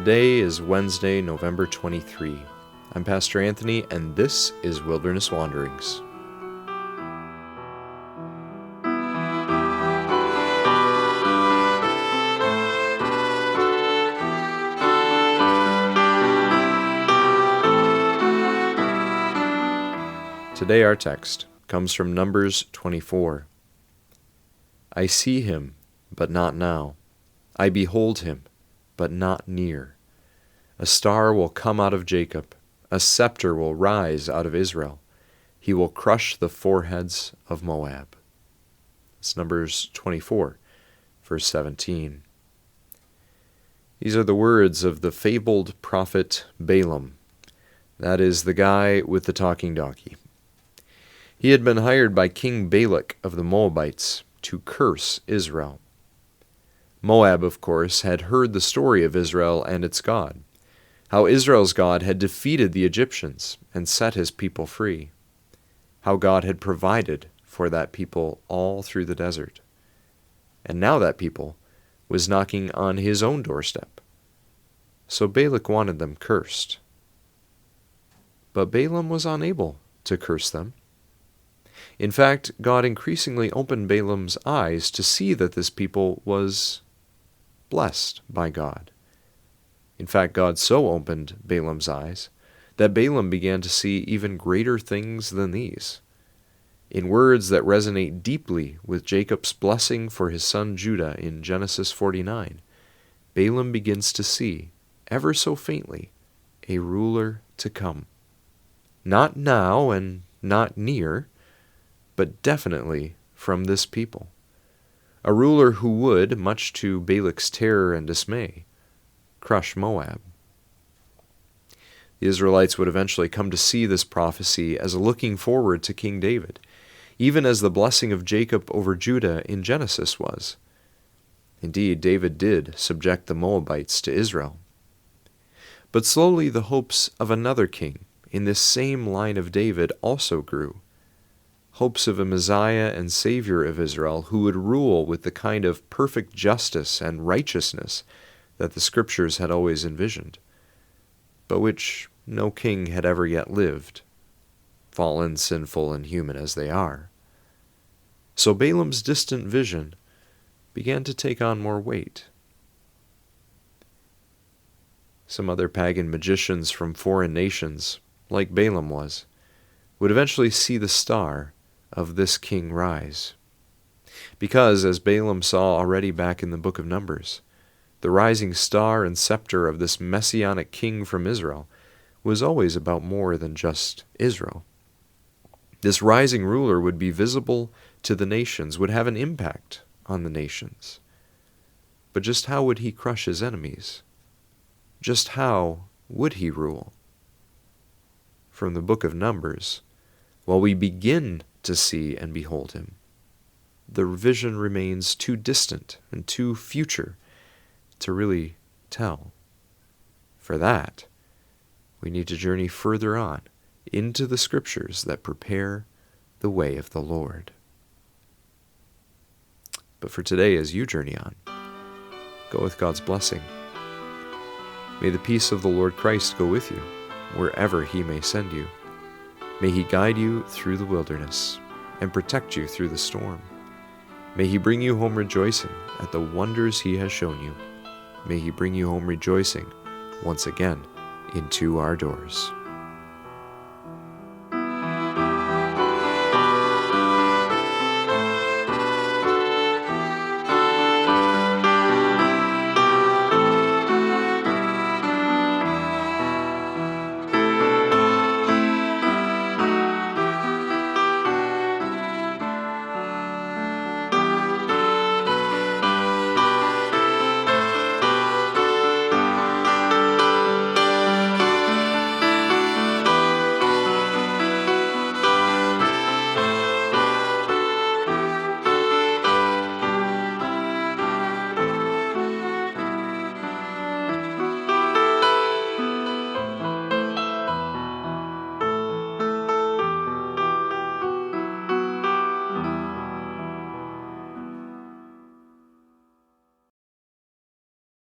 Today is Wednesday, November 23. I'm Pastor Anthony, and this is Wilderness Wanderings. Today our text comes from Numbers 24. I see him, but not now. I behold him, but not near. A star will come out of Jacob. A scepter will rise out of Israel. He will crush the foreheads of Moab. It's Numbers 24, verse 17. These are the words of the fabled prophet Balaam. That is the guy with the talking donkey. He had been hired by King Balak of the Moabites to curse Israel. Moab, of course, had heard the story of Israel and its God, how Israel's God had defeated the Egyptians and set his people free, how God had provided for that people all through the desert. And now that people was knocking on his own doorstep. So Balak wanted them cursed. But Balaam was unable to curse them. In fact, God increasingly opened Balaam's eyes to see that this people was blessed by God. In fact, God so opened Balaam's eyes that Balaam began to see even greater things than these. In words that resonate deeply with Jacob's blessing for his son Judah in Genesis 49, Balaam begins to see, ever so faintly, a ruler to come. Not now and not near, but definitely from this people. A ruler who would, much to Balak's terror and dismay, crush Moab. The Israelites would eventually come to see this prophecy as a looking forward to King David, even as the blessing of Jacob over Judah in Genesis was. Indeed, David did subject the Moabites to Israel. But slowly the hopes of another king in this same line of David also grew. Hopes of a Messiah and Savior of Israel who would rule with the kind of perfect justice and righteousness that the Scriptures had always envisioned, but which no king had ever yet lived, fallen, sinful, and human as they are. So Balaam's distant vision began to take on more weight. Some other pagan magicians from foreign nations, like Balaam was, would eventually see the star of this king rise. Because, as Balaam saw already back in the book of Numbers, the rising star and scepter of this messianic king from Israel was always about more than just Israel. This rising ruler would be visible to the nations, would have an impact on the nations. But just how would he crush his enemies? Just how would he rule? From the book of Numbers, while we begin to see and behold him, the vision remains too distant and too future to really tell. For that, we need to journey further on into the Scriptures that prepare the way of the Lord. But for today, as you journey on, go with God's blessing. May the peace of the Lord Christ go with you, wherever he may send you. May he guide you through the wilderness and protect you through the storm. May he bring you home rejoicing at the wonders he has shown you. May he bring you home rejoicing once again into our doors.